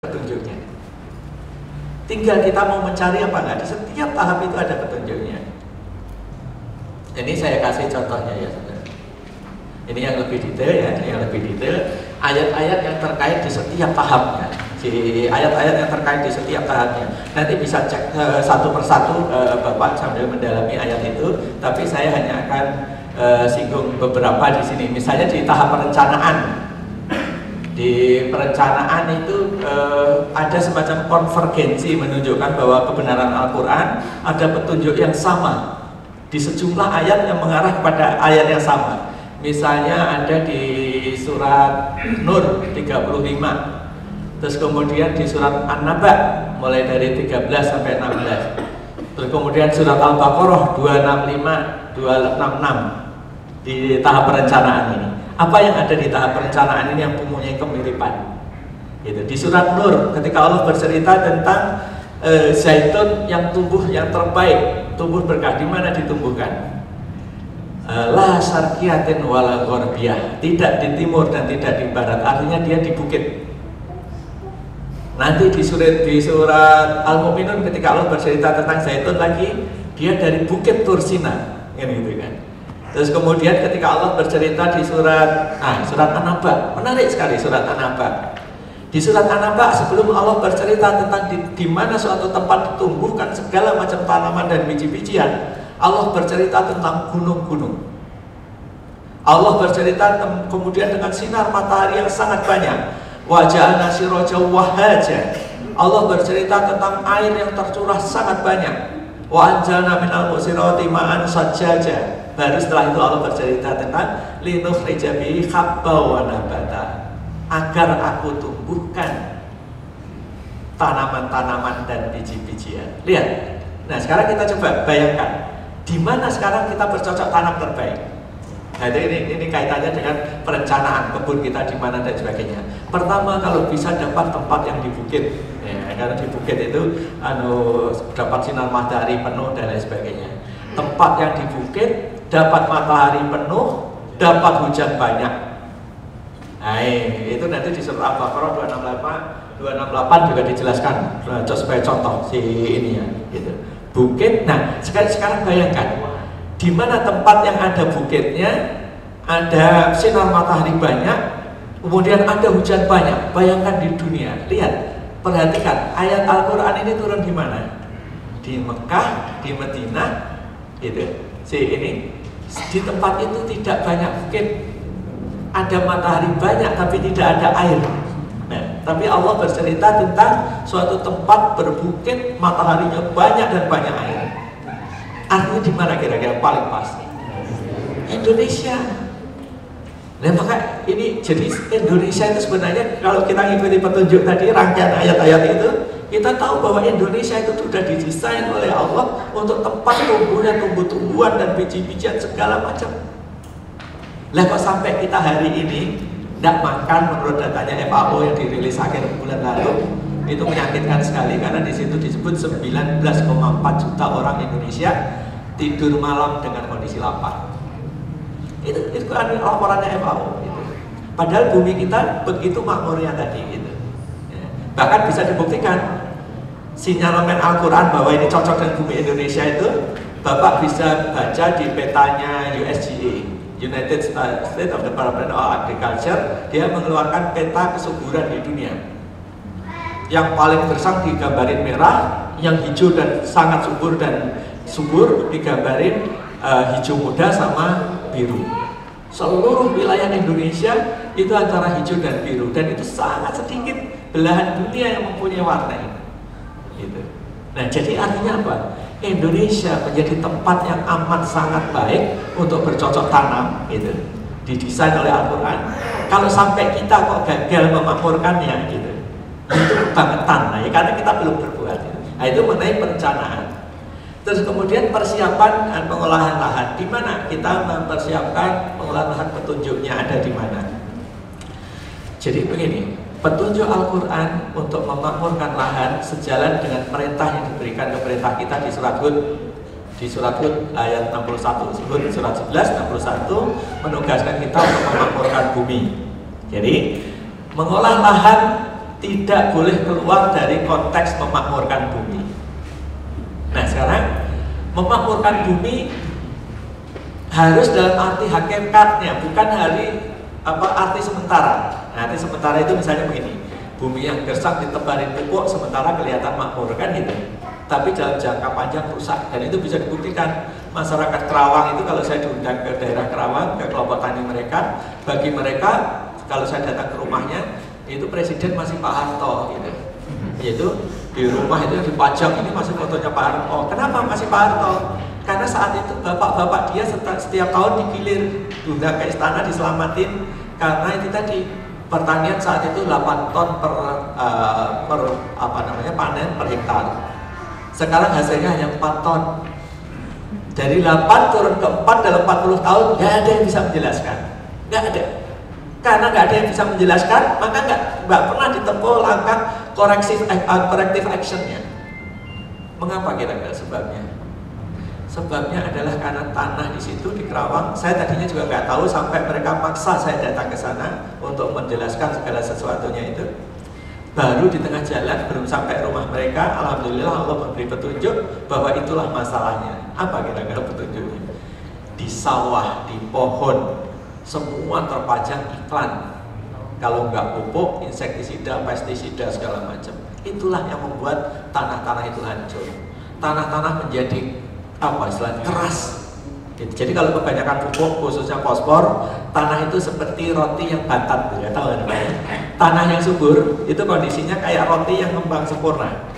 petunjuknya. Tinggal kita mau mencari apa enggak. Di setiap tahap itu ada petunjuknya. Ini saya kasih contohnya ya, saudara. Ini yang lebih detail ya, yang lebih detail. Ayat-ayat yang terkait di setiap tahapnya. Ayat-ayat yang terkait di setiap tahapnya. Nanti bisa cek satu persatu Bapak sambil mendalami ayat itu. Tapi saya hanya akan singgung beberapa di sini. Misalnya di tahap perencanaan. Di perencanaan itu ada semacam konvergensi menunjukkan bahwa kebenaran Al-Quran ada petunjuk yang sama di sejumlah ayat yang mengarah kepada ayat yang sama. Misalnya ada di surat Nur 35, terus kemudian di surat An-Naba mulai dari 13 sampai 16, terus kemudian surat Al-Baqarah 265, 266 di tahap perencanaan ini. Apa yang ada di tahap perencanaan ini yang mempunyai kemiripan? Gitu. Di surat Nur, ketika Allah bercerita tentang zaitun yang tumbuh yang terbaik, tumbuh berkah, di mana ditumbuhkan? La sarkiyatin wala gharbiyah, tidak di timur dan tidak di barat, artinya dia di bukit. Nanti di surat Al-Mu'minun ketika Allah bercerita tentang zaitun lagi, dia dari bukit Tursina, gitu kan. Terus kemudian ketika Allah bercerita di surat An-Naba, menarik sekali surat An-Naba. Di surat An-Naba sebelum Allah bercerita tentang di mana suatu tempat ditumbuhkan segala macam tanaman dan biji-bijian, Allah bercerita tentang gunung-gunung. Allah bercerita kemudian dengan sinar matahari yang sangat banyak. Wa ja'alna siraja wahhaja. Allah bercerita tentang air yang tercurah sangat banyak. Wa anjalna minal mu'sirati ma'an sajjaja. Baru setelah itu Allah bercerita tentang linukhrija bihi habba wa nabata, agar aku tumbuhkan tanaman-tanaman dan biji-bijian. Lihat. Nah, sekarang kita coba bayangkan di mana sekarang kita bercocok tanam terbaik. Nah, ini kaitannya dengan perencanaan kebun kita di mana dan sebagainya. Pertama, kalau bisa dapat tempat yang di bukit, ya, karena di bukit itu dapat sinar matahari penuh dan lain sebagainya. Tempat yang di bukit dapat matahari penuh, dapat hujan banyak. Nah, itu nanti di surat Al-Baqarah 268 juga dijelaskan sebagai contoh si ini ya, gitu. Bukit. Nah, sekarang bayangkan di mana tempat yang ada bukitnya, ada sinar matahari banyak, kemudian ada hujan banyak. Bayangkan di dunia. Lihat, perhatikan ayat Al-Quran ini turun di mana? Di Mekah, di Madinah, gitu. Di tempat itu tidak banyak bukit, ada matahari banyak tapi tidak ada air. Nah, tapi Allah bercerita tentang suatu tempat berbukit, mataharinya banyak dan banyak air. Artinya di mana kira-kira paling pasti? Indonesia. Nah, maka ini jadi Indonesia itu sebenarnya kalau kita ngikuti petunjuk tadi rangkaian ayat-ayat itu, kita tahu bahwa Indonesia itu sudah didesain oleh Allah untuk tempat tumbuhnya tumbuh-tumbuhan dan biji-bijian segala macam. Lah kok sampai kita hari ini tidak makan, menurut datanya FAO yang dirilis akhir bulan lalu, itu menyakitkan sekali karena di situ disebut 19,4 juta orang Indonesia tidur malam dengan kondisi lapar. Itu kan laporannya FAO. Gitu. Padahal bumi kita begitu makmurnya tadi. Gitu. Bahkan bisa dibuktikan sinyalemen Al-Quran bahwa ini cocok dengan bumi Indonesia itu Bapak bisa baca di petanya USGA, United States of the Department of Agriculture. Dia mengeluarkan peta kesuburan di dunia. Yang paling gersang digambarin merah, yang hijau dan sangat subur digambarin hijau muda sama biru. Seluruh wilayah Indonesia itu antara hijau dan biru, dan itu sangat sedikit belahan dunia yang mempunyai warna ini. Gitu. Nah, jadi artinya apa? Indonesia menjadi tempat yang amat sangat baik untuk bercocok tanam, gitu. Didesain oleh Al-Quran. Kalau sampai kita kok gagal memakmurkannya, gitu, itu kebangetan. Nah, ya, karena kita belum berbuat. Nah, itu mengenai perencanaan. Terus kemudian persiapan dan pengolahan lahan. Di mana kita mempersiapkan pengolahan lahan, petunjuknya ada di mana? Jadi begini, petunjuk Al-Quran untuk memakmurkan lahan sejalan dengan perintah yang diberikan ke perintah kita di surat Hud. Di surat Hud ayat 61, Hud surat 11, 61 menugaskan kita untuk memakmurkan bumi. Jadi mengolah lahan tidak boleh keluar dari konteks memakmurkan bumi. Nah sekarang memakmurkan bumi harus dalam arti hakikatnya, bukan arti sementara. Nah, arti sementara itu misalnya begini, bumi yang gersang ditebarin pupuk sementara kelihatan makmur kan gitu. Tapi dalam jangka panjang rusak, dan itu bisa dibuktikan. Masyarakat Kerawang itu kalau saya diundang ke daerah Kerawang, ke kelompok tani mereka, bagi mereka kalau saya datang ke rumahnya, itu presiden masih Pak Harto gitu. Yaitu di rumah itu dipajang, ini masih fotonya Pak Harto. Kenapa masih Pak Harto? Karena saat itu bapak-bapak dia setiap tahun digilir, diundang ke istana diselamatin, karena itu tadi pertanian saat itu 8 ton per panen per hektar. Sekarang hasilnya hanya 4 ton. Dari 8 turun ke 4 dalam 40 tahun, nggak ada yang bisa menjelaskan. Nggak ada. Karena nggak ada yang bisa menjelaskan, maka nggak pernah ditempuh langkah corrective actionnya. Mengapa kira-kira sebabnya? Sebabnya adalah karena tanah di situ di Kerawang, saya tadinya juga nggak tahu sampai mereka maksa saya datang ke sana untuk menjelaskan segala sesuatunya itu. Baru di tengah jalan, belum sampai rumah mereka, alhamdulillah Allah memberi petunjuk bahwa itulah masalahnya. Apa kira-kira petunjuknya? Di sawah, di pohon, semua terpajang iklan. Kalau nggak pupuk, insektisida, pestisida segala macam. Itulah yang membuat tanah-tanah itu hancur. Tanah-tanah menjadi keras. Jadi kalau kebanyakan pupuk, khususnya fosfor, tanah itu seperti roti yang bantat, ya tahu kan? Tanah yang subur itu kondisinya kayak roti yang kembang sempurna.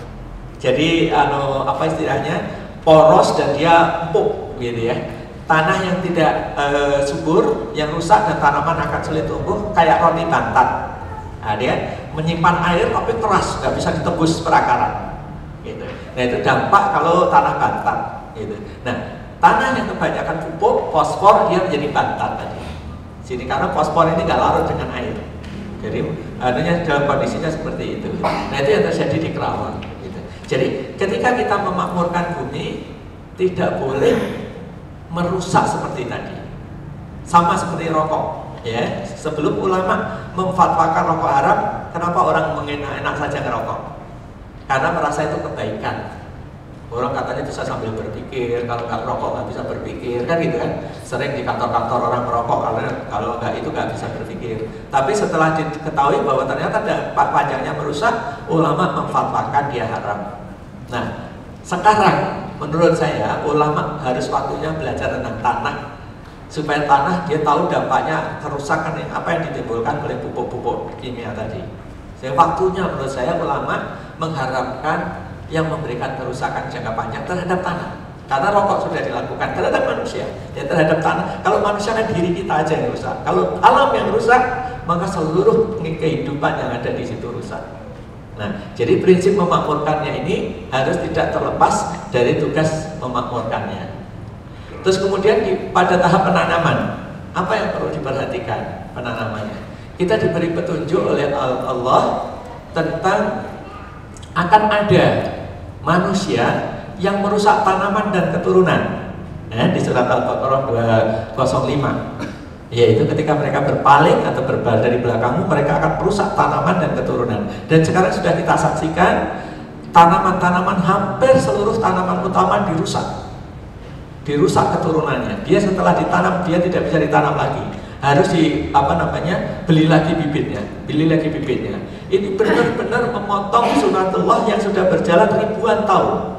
Jadi istilahnya poros dan dia empuk, gitu ya. Tanah yang tidak subur, yang rusak dan tanaman akan sulit tumbuh, kayak roti bantat. Nah, dia menyimpan air tapi keras, nggak bisa ditebus perakaran. Gitu. Nah itu dampak kalau tanah bantat. Gitu. Nah, tanah yang kebanyakan pupuk, fosfor dia menjadi bantat tadi. Jadi karena fosfor ini nggak larut dengan air. Jadi adanya dalam kondisinya seperti itu. Nah itu yang terjadi di Kerawang. Gitu. Jadi ketika kita memakmurkan bumi, tidak boleh merusak seperti tadi. Sama seperti rokok. Ya, sebelum ulama memfatwakan rokok haram, kenapa orang mengenak-enak saja ngerokok? Karena merasa itu kebaikan. Orang katanya bisa sambil berpikir, kalau nggak merokok nggak bisa berpikir, kan gitu kan? Sering di kantor-kantor orang merokok, karena kalau nggak itu nggak bisa berpikir. Tapi setelah diketahui bahwa ternyata dampak panjangnya merusak, ulama memfatwakan dia haram. Nah, sekarang menurut saya ulama harus waktunya belajar tentang tanah, supaya tanah dia tahu dampaknya kerusakan apa yang ditimbulkan oleh pupuk-pupuk kimia tadi. Jadi waktunya menurut saya ulama mengharapkan yang memberikan kerusakan jangka panjang terhadap tanah. Karena rokok sudah dilakukan terhadap manusia, ya terhadap tanah. Kalau manusia kan diri kita aja yang rusak. Kalau alam yang rusak, maka seluruh kehidupan yang ada di situ rusak. Nah, jadi prinsip memakmurkannya ini harus tidak terlepas dari tugas memakmurkannya. Terus kemudian pada tahap penanaman, apa yang perlu diperhatikan penanamannya? Kita diberi petunjuk oleh Allah tentang akan ada manusia yang merusak tanaman dan keturunan. Di surat Al-Baqarah 205, yaitu ketika mereka berpaling atau berbalik dari belakangmu, mereka akan merusak tanaman dan keturunan. Dan sekarang sudah kita saksikan tanaman-tanaman, hampir seluruh tanaman utama dirusak keturunannya. Dia setelah ditanam, dia tidak bisa ditanam lagi, harus beli lagi bibitnya. Ini benar-benar memotong sunatullah yang sudah berjalan ribuan tahun.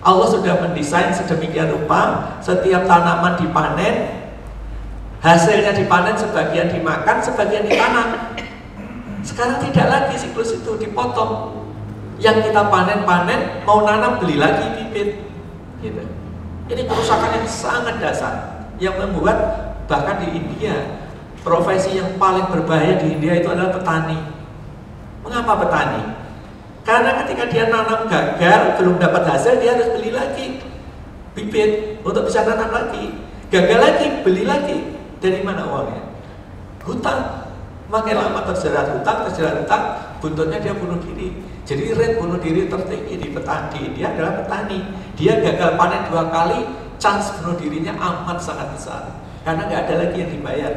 Allah sudah mendesain sedemikian rupa, setiap tanaman dipanen, hasilnya dipanen, sebagian dimakan, sebagian ditanam. Sekarang tidak lagi siklus itu, dipotong. Yang kita panen, mau nanam beli lagi bibit. Gitu. Ini kerusakan yang sangat dasar, yang membuat bahkan di India, profesi yang paling berbahaya di India itu adalah petani. Mengapa petani? Karena ketika dia nanam gagal, belum dapat hasil, dia harus beli lagi bibit untuk bisa nanam lagi. Gagal lagi, beli lagi. Dari mana uangnya? Hutang. Makin lama terjerat hutang, buntutnya dia bunuh diri. Jadi rate bunuh diri tertinggi di petani, dia adalah petani. Dia gagal panen 2 kali, chance bunuh dirinya amat sangat besar. Karena nggak ada lagi yang dibayar,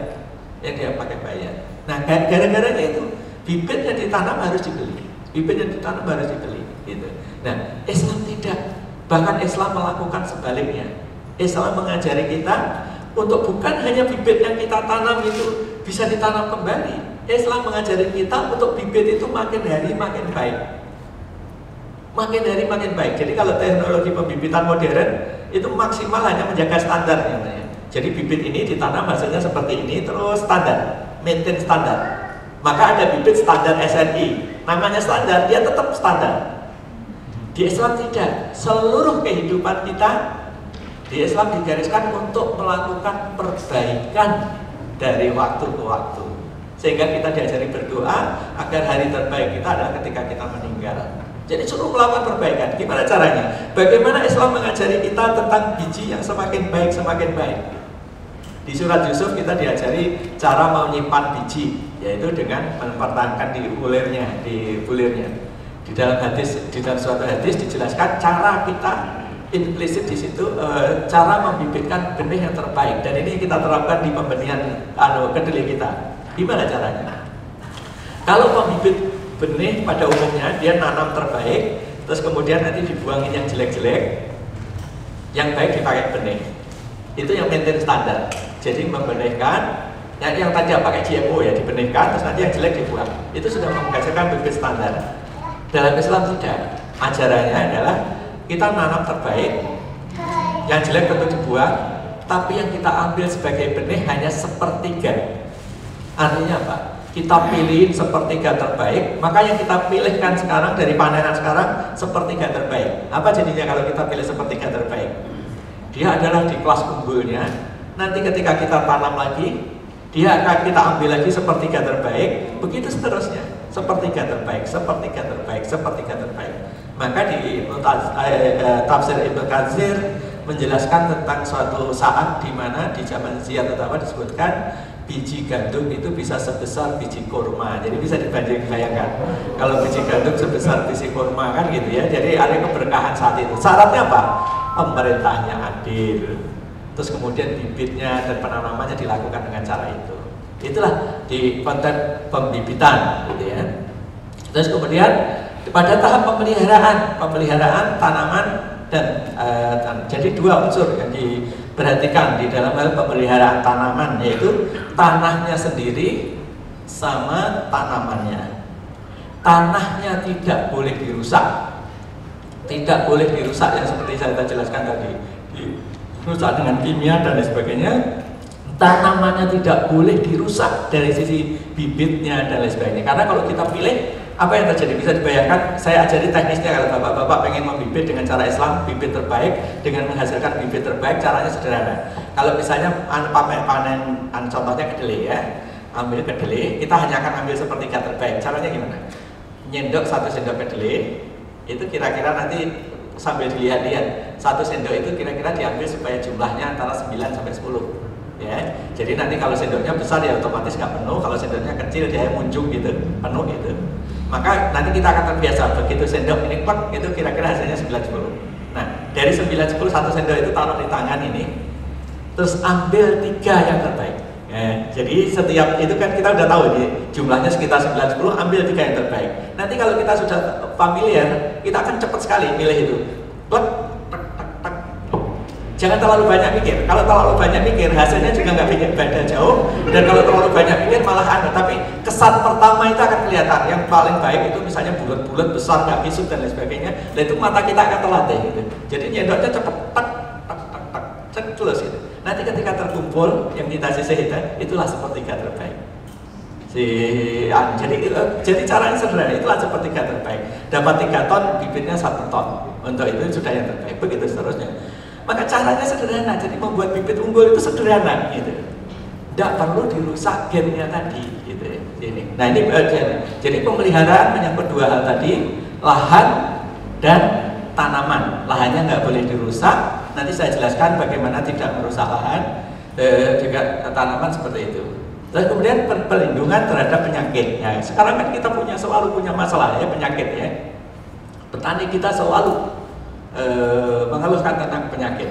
yang dia pakai bayar. Nah, gara-garanya itu bibitnya ditanam harus dibeli. Bibit yang ditanam harus dibeli. Gitu. Nah, Islam tidak. Bahkan Islam melakukan sebaliknya. Islam mengajari kita untuk bukan hanya bibit yang kita tanam itu bisa ditanam kembali. Islam mengajari kita untuk bibit itu makin hari makin baik. Makin hari makin baik. Jadi kalau teknologi pembibitan modern itu maksimal hanya menjaga standar namanya. Jadi bibit ini ditanam hasilnya seperti ini terus standar, maintain standar. Maka ada bibit standar SNI, namanya standar, dia tetap standar. Di Islam tidak. Seluruh kehidupan kita di Islam digariskan untuk melakukan perbaikan dari waktu ke waktu. Sehingga kita diajari berdoa agar hari terbaik kita adalah ketika kita meninggal. Jadi suruh melakukan perbaikan. Gimana caranya? Bagaimana Islam mengajari kita tentang biji yang semakin baik, semakin baik. Di surat Yusuf kita diajari cara menyimpan biji, yaitu dengan mempertahankan di bulirnya. Di dalam hadis, di dalam suatu hadis dijelaskan cara kita implisit di situ, cara membibitkan benih yang terbaik. Dan ini kita terapkan di pembenihan kedelai kita. Gimana caranya? Kalau pembibit benih pada umumnya dia nanam terbaik, terus kemudian nanti dibuangin yang jelek-jelek, yang baik dipakai benih. Itu yang maintain standar. Jadi membenihkan yang tadi pakai GMO ya dibenihkan, terus nanti yang jelek dibuang. Itu sudah menghasilkan bibit standar. Dalam Islam tidak. Ajarannya adalah kita nanam terbaik, yang jelek tentu dibuang, tapi yang kita ambil sebagai benih hanya sepertiga. Artinya apa? Kita pilihin sepertiga terbaik, maka yang kita pilihkan sekarang dari panenan sekarang sepertiga terbaik. Apa jadinya kalau kita pilih sepertiga terbaik? Dia adalah di kelas unggulnya. Nanti ketika kita tanam lagi, dia akan kita ambil lagi sepertiga terbaik. Begitu seterusnya, sepertiga terbaik, sepertiga terbaik, sepertiga terbaik. Maka di tafsir Ibnu Katsir menjelaskan tentang suatu saat di mana di zaman Ziyad Tatawa disebutkan biji gandum itu bisa sebesar biji kurma. Jadi bisa dibayangkan kalau biji gandum sebesar biji kurma kan gitu ya. Jadi ada keberkahan saat itu. Syaratnya apa? Pemerintahnya adil. Terus kemudian bibitnya dan penanamannya dilakukan dengan cara itu. Itulah di konteks pembibitan gitu ya. Terus kemudian pada tahap pemeliharaan tanaman dan jadi dua unsur yang diperhatikan di dalam hal pemeliharaan tanaman, yaitu tanahnya sendiri sama tanamannya. Tanahnya tidak boleh dirusak, tidak boleh dirusak yang seperti saya jelaskan tadi, dirusak dengan kimia dan lain sebagainya. Tanamannya tidak boleh dirusak dari sisi bibitnya dan lain sebagainya. Karena kalau kita pilih, apa yang terjadi? Bisa dibayangkan, saya ajari teknisnya kalau bapak-bapak pengen membibit dengan cara Islam, bibit terbaik dengan menghasilkan bibit terbaik, caranya sederhana. Kalau misalnya panen contohnya kedelai ya, ambil kedelai, kita hanya akan ambil sepertiga terbaik. Caranya gimana? Nyendok 1 sendok kedelai, itu kira-kira nanti sambil dilihat-lihat, 1 sendok itu kira-kira diambil supaya jumlahnya antara 9 sampai 10. Ya, jadi nanti kalau sendoknya besar ya otomatis nggak penuh, kalau sendoknya kecil dia munjung gitu, penuh gitu. Maka nanti kita akan terbiasa, begitu sendok ini plek, itu kira-kira hasilnya 9-10. Nah, dari 9-10 1 sendok itu taruh di tangan ini, terus ambil 3 yang terbaik. Ya, jadi setiap itu kan kita udah tahu nih, jumlahnya sekitar 9-10, ambil 3 yang terbaik. Nanti kalau kita sudah familiar, kita akan cepat sekali milih itu. Plek. Jangan terlalu banyak mikir. Kalau terlalu banyak mikir, hasilnya juga nggak bikin beda jauh. Dan kalau terlalu banyak mikir malah ada. Tapi kesan pertama itu akan kelihatan. Yang paling baik itu misalnya bulat-bulat, besar, nggak kisut dan lain sebagainya. Dan itu mata kita akan terlatih. Gitu. Jadi nyendoknya cepet, tak, terus gitu. Nanti ketika terkumpul yang kita sisihkan, itulah sepertiga terbaik. Jadi caranya sederhana, itulah sepertiga terbaik. Dapat 3 ton, bibitnya 1 ton. Untuk itu sudah yang terbaik. Begitu seterusnya. Maka caranya sederhana, jadi membuat bibit unggul itu sederhana gitu. Tidak perlu dirusak gennya tadi gitu ya. Nah ini jadi pemeliharaan menyangkut 2 hal tadi, lahan dan tanaman. Lahannya nggak boleh dirusak. Nanti saya jelaskan bagaimana tidak merusak lahan, juga tanaman seperti itu. Terus kemudian perlindungan terhadap penyakit. Ya, sekarang kan kita selalu punya masalah ya penyakit ya. Petani kita selalu mengeluhkan tentang penyakit,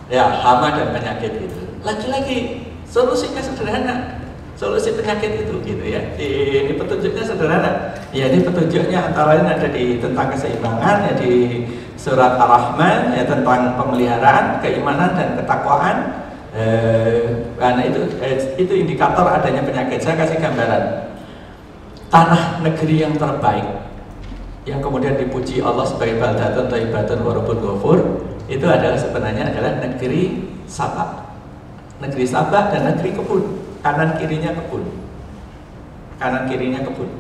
ya hama dan penyakit itu. Lagi-lagi solusinya sederhana, solusi penyakit itu gitu ya. Ini petunjuknya sederhana. Ya, ini petunjuknya antara lain ada di tentang keseimbangan, ya di surat Ar-Rahman, ya tentang pemeliharaan, keimanan dan ketakwaan. Karena itu indikator adanya penyakit. Saya kasih gambaran. Tanah negeri yang terbaik, yang kemudian dipuji Allah sebagai baldatun thayyibatun wa rabbun ghafur, itu adalah sebenarnya adalah negeri Sabah. Negeri Sabah dan negeri kebun. Kanan kirinya kebun. Kanan kirinya kebun.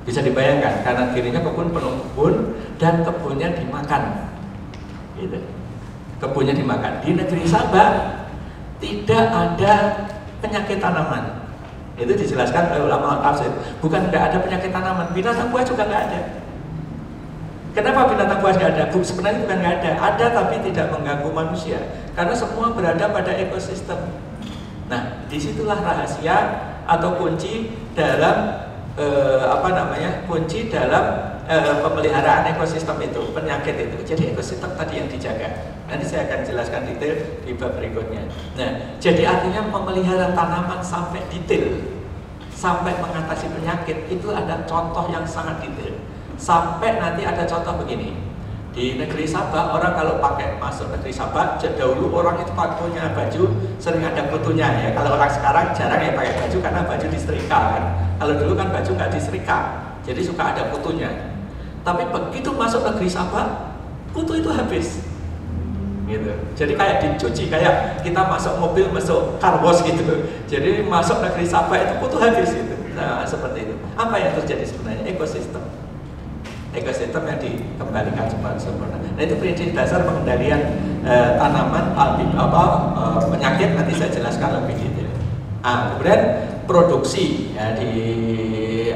Bisa dibayangkan, kanan kirinya kebun, penuh kebun, dan kebunnya dimakan. Gitu. Kebunnya dimakan. Di negeri Sabah tidak ada penyakit tanaman. Itu dijelaskan oleh ulama tafsir. Bukan nggak ada penyakit tanaman, binatang buas juga nggak ada. Kenapa binatang buas nggak ada? Sebenarnya bukan nggak ada, ada tapi tidak mengganggu manusia. Karena semua berada pada ekosistem. Nah, disitulah rahasia atau kunci dalam kunci dalam pemeliharaan ekosistem itu, penyakit itu. Jadi ekosistem tadi yang dijaga. Nanti saya akan jelaskan detail di bab berikutnya. Nah, jadi artinya memelihara tanaman sampai detail, sampai mengatasi penyakit itu ada contoh yang sangat detail. Sampai nanti ada contoh begini. Di negeri Sabah, orang kalau pakai masuk negeri Sabah, dahulu orang itu punya baju sering ada kutunya ya. Kalau orang sekarang jarang ya pakai baju karena baju disetrika kan. Kalau dulu kan baju nggak disetrika, jadi suka ada kutunya. Tapi begitu masuk negeri Sabah, kutu itu habis. Gitu. Jadi kayak dicuci, kayak kita masuk mobil, masuk car wash gitu. Jadi masuk negeri Sabah itu kutu habis gitu. Nah, seperti itu. Apa yang terjadi sebenarnya? Ekosistem yang dikembalikan sempurna. Nah, itu prinsip dasar pengendalian tanaman, penyakit nanti saya jelaskan lebih detail. Kemudian produksi ya, di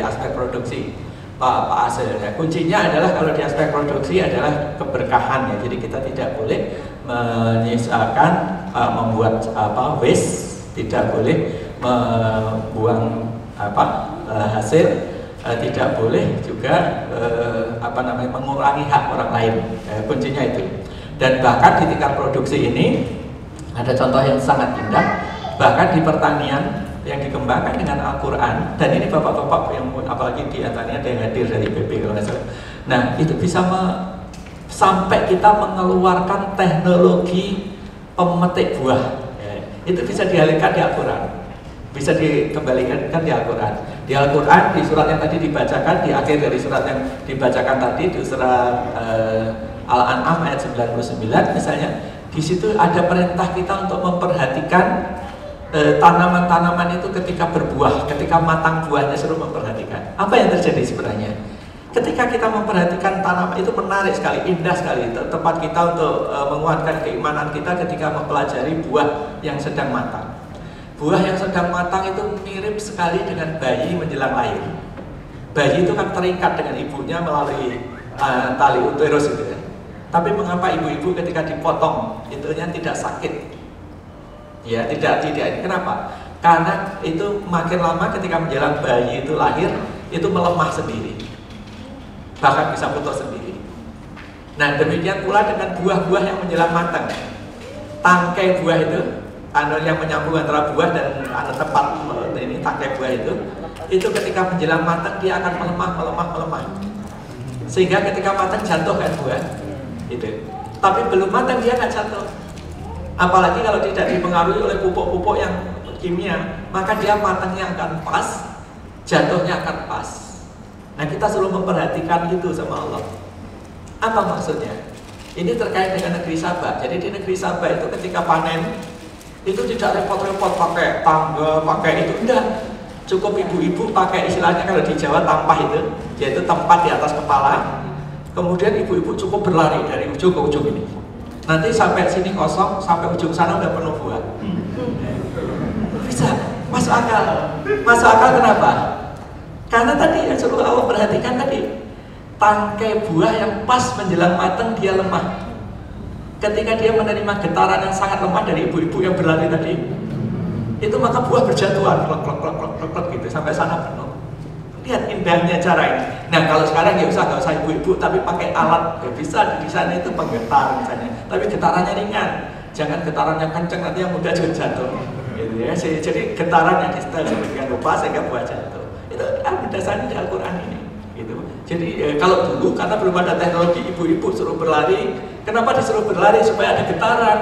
aspek produksi Pak Asel. Ya, kuncinya adalah kalau di aspek produksi adalah keberkahan ya. Jadi kita tidak boleh menyisakan membuat waste, tidak boleh membuang hasil. Tidak boleh juga mengurangi hak orang lain. Kuncinya itu. Dan bahkan di tingkat produksi ini ada contoh yang sangat indah. Bahkan di pertanian yang dikembangkan dengan Al-Quran, dan ini bapak-bapak yang apalagi di antaranya ada yang hadir dari BP kalau nggak salah. Nah, itu bisa sampai kita mengeluarkan teknologi pemetik buah. Itu bisa dialihkan di Al-Quran. Bisa dikembalikan di Al-Quran. Di Al-Quran, di surat yang tadi dibacakan, di akhir dari surat yang dibacakan tadi, di surat Al-An'am ayat 99 misalnya, di situ ada perintah kita untuk memperhatikan tanaman-tanaman itu ketika berbuah, ketika matang buahnya, suruh memperhatikan. Apa yang terjadi sebenarnya? Ketika kita memperhatikan tanaman itu menarik sekali, indah sekali. Tempat kita untuk menguatkan keimanan kita ketika mempelajari buah yang sedang matang. Buah yang sedang matang itu mirip sekali dengan bayi menjelang lahir. Bayi itu kan terikat dengan ibunya melalui tali uterus itu ya. Tapi mengapa ibu-ibu ketika dipotong itunya tidak sakit? Ya tidak. Kenapa? Karena itu makin lama ketika menjelang bayi itu lahir, itu melemah sendiri. Bahkan bisa putus sendiri. Nah, demikian pula dengan buah-buah yang menjelang matang. Tangkai buah itu yang menyambung antara buah dan tempat ini tangkai buah itu ketika menjelang matang dia akan melemah, sehingga ketika matang jatuh kan buah itu. Tapi belum matang dia akan jatuh, apalagi kalau tidak dipengaruhi oleh pupuk-pupuk yang kimia, maka dia matangnya akan pas, jatuhnya akan pas. Nah, kita selalu memperhatikan itu sama Allah. Apa maksudnya? Ini terkait dengan negeri Sabah. Jadi di negeri Sabah itu ketika panen itu tidak repot-repot pakai tangga, pakai itu, enggak. Cukup ibu-ibu pakai istilahnya kalau di Jawa tampah itu, yaitu tempat di atas kepala. Kemudian ibu-ibu cukup berlari dari ujung ke ujung ini. Nanti sampai sini kosong, sampai ujung sana udah penuh buah. Bisa, masuk akal. Masuk akal kenapa? Karena tadi yang suruh Allah perhatikan tadi, tangkai buah yang pas menjelang matang dia lemah. Ketika dia menerima getaran yang sangat lemah dari ibu-ibu yang berlari tadi, itu maka buah berjatuhan, klok gitu sampai sana penuh. Lihat indahnya cara ini. Nah, kalau sekarang ya nggak usah ibu-ibu, tapi pakai alat ya bisa di sana itu penggetar misalnya. Tapi getarannya ringan, jangan getaran yang kencang nanti yang mudah juga jatuh. Gitu ya. Jadi getaran yang disetel sedemikian rupa sehingga buah jatuh. Itu Jadi kalau dulu karena belum ada teknologi, ibu-ibu suruh berlari, kenapa disuruh berlari? Supaya ada getaran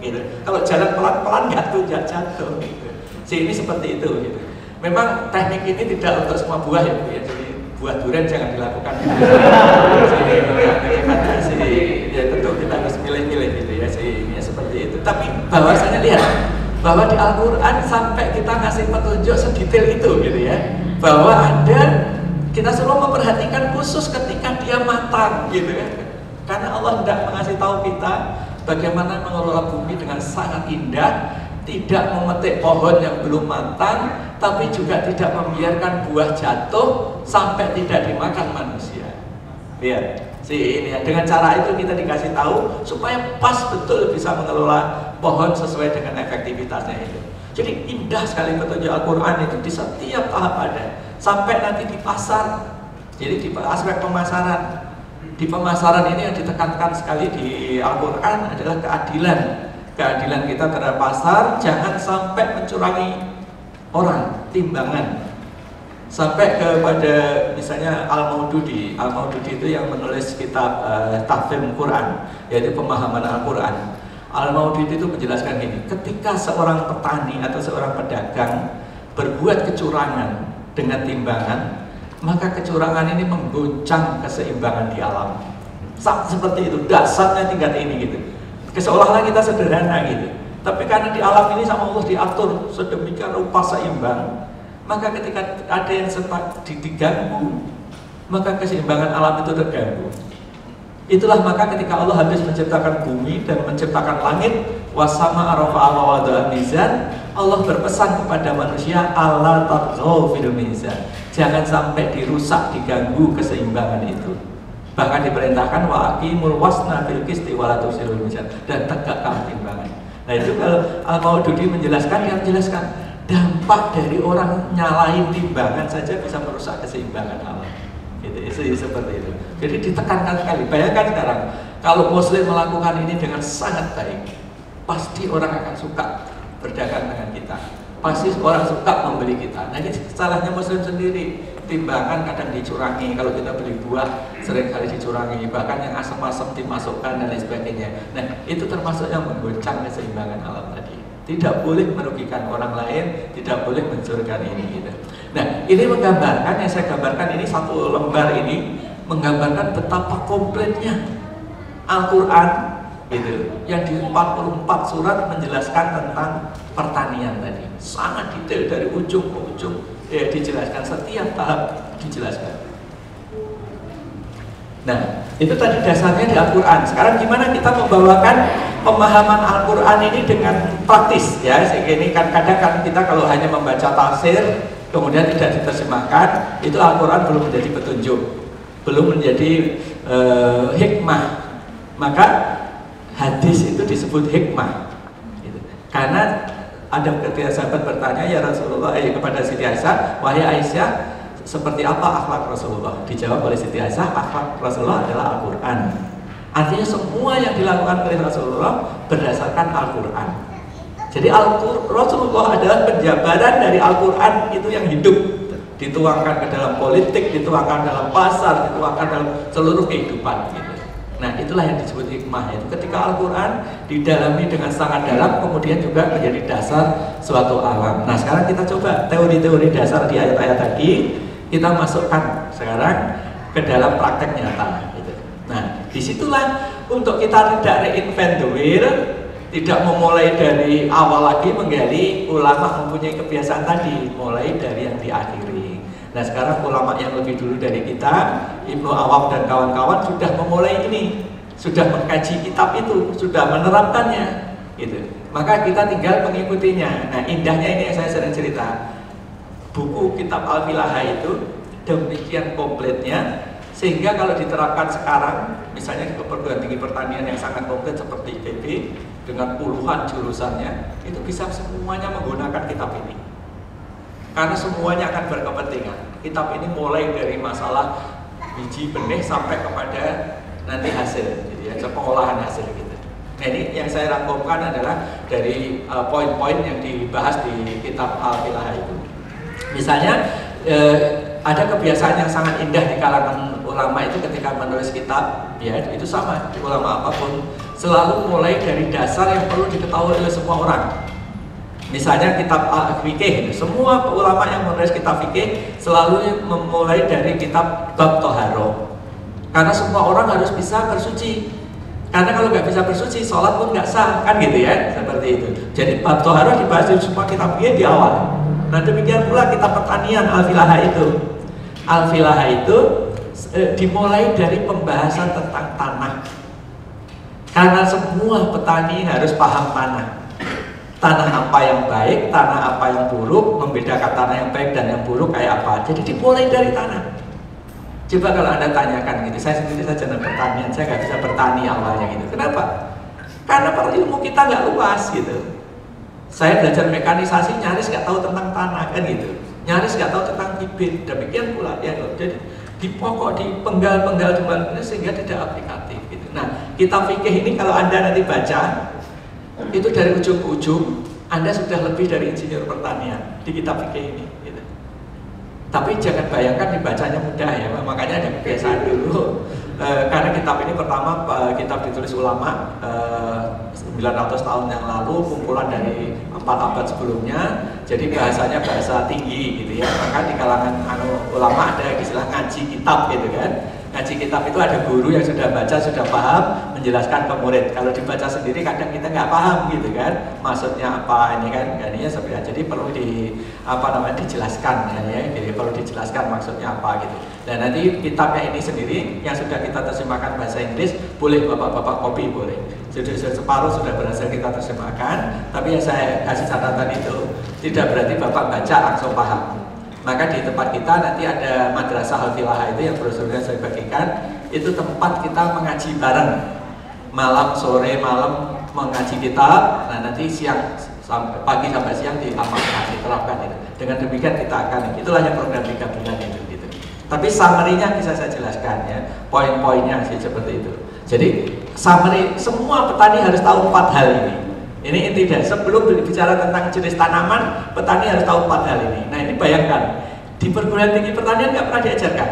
gitu. Kalau jalan pelan-pelan nggak jatuh gitu. Ini seperti itu gitu. Memang teknik ini tidak untuk semua buah ya Bu ya. Jadi buah durian jangan dilakukan. Ya tentu kita harus milih-milih gitu ya. Ini seperti itu. Tapi bahwasanya lihat bahwa di Al-Quran sampai kita ngasih petunjuk sedetail itu gitu ya. Bahwa ada kita suruh memperhatikan khusus ketika dia matang gitu ya. Karena Allah tidak mengasih tahu kita bagaimana mengelola bumi dengan sangat indah. Tidak memetik pohon yang belum matang, tapi juga tidak membiarkan buah jatuh sampai tidak dimakan manusia. Lihat, ini ya. Dengan cara itu kita dikasih tahu supaya pas betul bisa mengelola pohon sesuai dengan efektivitasnya itu. Jadi indah sekali petunjuk Al-Quran itu di setiap tahap ada. Sampai nanti di pasar, jadi di aspek pemasaran. Di pemasaran ini yang ditekankan sekali di Al-Quran adalah keadilan. Keadilan kita terhadap pasar, jangan sampai mencurangi orang, timbangan. Sampai kepada misalnya Al-Maududi itu yang menulis kitab Tahfidz Quran, yaitu pemahaman Al-Quran. Al-Maududi itu menjelaskan gini, ketika seorang petani atau seorang pedagang berbuat kecurangan dengan timbangan, maka kecurangan ini menggoncang keseimbangan di alam. Seperti itu, dasarnya tingkat ini gitu. Seolah-olah kita sederhana gitu. Tapi karena di alam ini sama Allah diatur sedemikian rupa seimbang, maka ketika ada yang diganggu, maka keseimbangan alam itu terganggu. Itulah maka ketika Allah habis menciptakan bumi dan menciptakan langit, wasama arafa'a wa wada'a mizan, Allah berpesan kepada manusia, Allah tatghaw fil mizan. Jangan sampai dirusak, diganggu keseimbangan itu. Bahkan diperintahkan wa aqimul wasna bil qisti wa la tusilul mizan, dan tegakkan timbangan. Nah itu kalau Al-Maududi menjelaskan, yang menjelaskan dampak dari orang nyalain timbangan saja bisa merusak keseimbangan alam. Itu seperti itu. Jadi ditekankan sekali. Bayangkan sekarang kalau Muslim melakukan ini dengan sangat baik, pasti orang akan suka berdagang dengan kita. Pasti orang suka membeli kita. Nah ini salahnya Muslim sendiri. Timbangan kadang dicurangi, kalau kita beli buah sering kali dicurangi, bahkan yang asam-asam dimasukkan dan lain sebagainya. Nah itu termasuk yang menggoncang keseimbangan alam tadi. Tidak boleh merugikan orang lain, tidak boleh mencurikan ini gitu. Nah ini menggambarkan, yang saya gambarkan ini satu lembar ini menggambarkan betapa komplitnya Al-Quran gitu. Yang di 44 surat menjelaskan tentang pertanian tadi, sangat detail dari ujung ke ujung. Dijelaskan, setiap tahap dijelaskan. Nah, itu tadi dasarnya di Al-Quran. Sekarang gimana kita membawakan pemahaman Al-Quran ini dengan praktis ya. Ini kan kadang kita kalau hanya membaca tafsir kemudian tidak diterjemahkan, itu Al-Quran belum menjadi petunjuk, belum menjadi hikmah. Maka hadis itu disebut hikmah gitu. Karena ada ketika sahabat bertanya, ya Rasulullah kepada Siti Aisyah, wahai Aisyah, seperti apa akhlak Rasulullah? Dijawab oleh Siti Aisyah, akhlak Rasulullah adalah Al-Quran. Artinya semua yang dilakukan oleh Rasulullah berdasarkan Al-Quran. Jadi Rasulullah adalah penjabaran dari Al-Quran itu yang hidup, dituangkan ke dalam politik, dituangkan dalam pasar, dituangkan dalam seluruh kehidupan gitu. Nah itulah yang disebut hikmah, itu ketika Al-Quran didalami dengan sangat dalam, kemudian juga menjadi dasar suatu alam. Nah sekarang kita coba teori-teori dasar di ayat-ayat tadi kita masukkan sekarang ke dalam praktek nyata gitu. Nah disitulah untuk kita tidak reinvent the wheel, tidak memulai dari awal lagi menggali. Ulama mempunyai kebiasaan tadi, mulai dari yang diakhiri. Nah sekarang ulama yang lebih dulu dari kita, Ibnu Awam dan kawan-kawan sudah memulai ini, sudah mengkaji kitab itu, sudah menerapkannya gitu. Maka kita tinggal mengikutinya. Nah indahnya ini yang saya sering cerita, buku kitab Al-Filaha itu demikian komplitnya, sehingga kalau diterapkan sekarang, misalnya ke perguruan tinggi pertanian yang sangat komplit seperti IPB dengan puluhan jurusannya, itu bisa semuanya menggunakan kitab ini. Karena semuanya akan berkepentingan. Kitab ini mulai dari masalah biji benih sampai kepada nanti hasil, gitu ya, pengolahan hasil gitu. Nah ini yang saya rangkumkan adalah dari poin-poin yang dibahas di kitab Al-Filaha itu. Misalnya ada kebiasaan yang sangat indah di kalangan ulama itu ketika menulis kitab, ya itu sama, ulama apapun selalu mulai dari dasar yang perlu diketahui oleh semua orang. Misalnya kitab fikih, semua ulama yang menulis kitab fikih selalu memulai dari kitab bab toharoh. Karena semua orang harus bisa bersuci. Karena kalau nggak bisa bersuci, sholat pun nggak sah, kan gitu ya, seperti itu. Jadi bab toharoh dibahas di semua kitab fikih di awal. Nah demikian pula kitab pertanian Al-Filaha itu. Al-Filaha itu dimulai dari pembahasan tentang tanah. Karena semua petani harus paham tanah. Tanah apa yang baik, tanah apa yang buruk, membedakan tanah yang baik dan yang buruk kayak apa. Jadi dimulai dari tanah. Coba kalau Anda tanyakan gitu, saya sendiri saja pertanian, saya nggak bisa bertani awalnya gitu. Kenapa? Karena ilmu kita nggak luas gitu. Saya belajar mekanisasi nyaris nggak tahu tentang tanah kan gitu, nyaris nggak tahu tentang bibit. Demikian pula ya, jadi di pokok, di penggal-penggal sehingga tidak aplikatif gitu. Nah, kitab fikih ini kalau Anda nanti baca itu dari ujung ke ujung, Anda sudah lebih dari insinyur pertanian di kitab fikih ini gitu. Tapi jangan bayangkan dibacanya mudah ya, makanya ada kebiasaan dulu. Karena kitab ini pertama kitab ditulis ulama 900 tahun yang lalu, kumpulan dari 4 abad sebelumnya, jadi bahasanya bahasa tinggi gitu ya. Maka di kalangan ulama ada istilah ngaji kitab gitu kan. Ngaji kitab itu ada guru yang sudah baca, sudah paham, menjelaskan ke murid. Kalau dibaca sendiri kadang kita nggak paham gitu kan, maksudnya apa ini kan, ininya sebenarnya. Jadi perlu dijelaskan ya, jadi perlu dijelaskan maksudnya apa gitu. Dan nanti kitabnya ini sendiri yang sudah kita terjemahkan bahasa Inggris, boleh bapak-bapak copy boleh. Sudah separuh sudah berhasil kita terjemahkan, tapi yang saya kasih catatan itu tidak berarti bapak baca langsung paham. Maka di tempat kita nanti ada Madrasah Al-Filaha itu yang brosurnya saya bagikan, itu tempat kita mengaji bareng, malam, sore, malam mengaji kitab. Nah nanti siang sampai pagi sampai siang diamalkan, diterapkan itu. Dengan demikian kita akan, itulah yang program 3 bulan itu gitu. Tapi summary-nya bisa saya jelaskan ya, poin-poinnya sih seperti itu. Jadi summary, semua petani harus tahu 4 hal ini. Ini inti dari sebelum berbicara tentang jenis tanaman, petani harus tahu 4 hal ini. Nah ini bayangkan, di perguruan tinggi pertanian nggak pernah diajarkan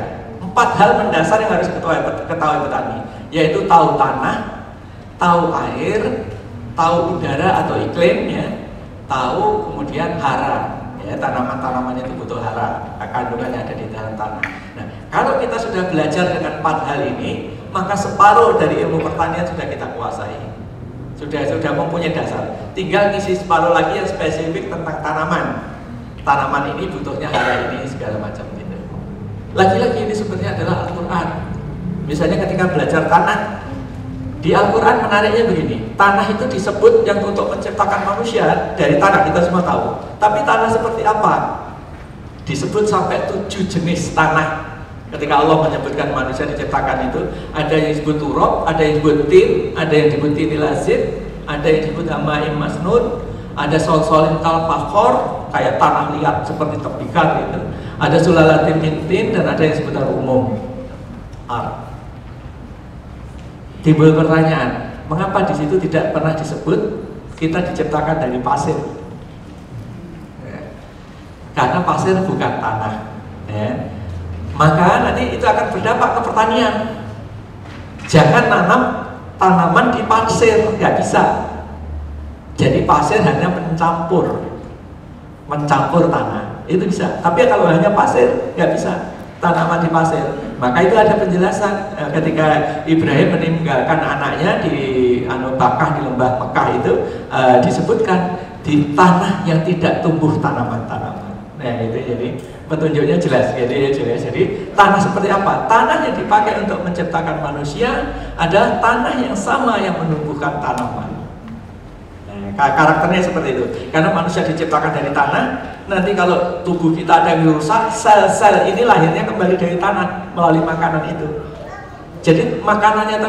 4 hal mendasar yang harus ketahui petani, yaitu tahu tanah, tahu air, tahu udara atau iklim ya, tahu kemudian hara. Ya, tanaman-tanaman itu butuh hara, kandungan yang ada di dalam tanah. Nah, kalau kita sudah belajar dengan 4 hal ini, maka separuh dari ilmu pertanian sudah kita kuasai. Sudah mempunyai dasar. Tinggal ngisi separuh lagi yang spesifik tentang tanaman. Tanaman ini butuhnya hara ini segala macam gitu. Lagi-lagi ini sebenarnya adalah Al-Quran. Misalnya ketika belajar tanah, di Al-Quran menariknya begini, tanah itu disebut yang untuk menciptakan manusia dari tanah, kita semua tahu. Tapi tanah seperti apa? Disebut sampai 7 jenis tanah. Ketika Allah menyebutkan manusia diciptakan itu, ada yang disebut turab, ada yang disebut tin, ada yang disebut tinil lazib, ada yang disebut hama'im masnud, ada sol-solin kal fakhor, kayak tanah liat seperti tebikar gitu. Ada sulalatin mintin, dan ada yang disebut umum. Timbul pertanyaan, mengapa di situ tidak pernah disebut kita diciptakan dari pasir? Karena pasir bukan tanah. Ya. Maka nanti itu akan berdampak ke pertanian. Jangan nanam tanaman di pasir, nggak bisa. Jadi pasir hanya mencampur tanah, itu bisa. Tapi kalau hanya pasir, nggak bisa tanaman di pasir. Maka itu ada penjelasan ketika Ibrahim meninggalkan anaknya di Bakah di lembah Mekah itu disebutkan di tanah yang tidak tumbuh tanaman-tanaman. Nah itu jadi petunjuknya jelas. Jadi tanah seperti apa? Tanah yang dipakai untuk menciptakan manusia adalah tanah yang sama yang menumbuhkan tanaman. Karakternya seperti itu. Karena manusia diciptakan dari tanah. Nanti kalau tubuh kita ada yang rusak, sel-sel ini lahirnya kembali dari tanah melalui makanan itu. Jadi makanannya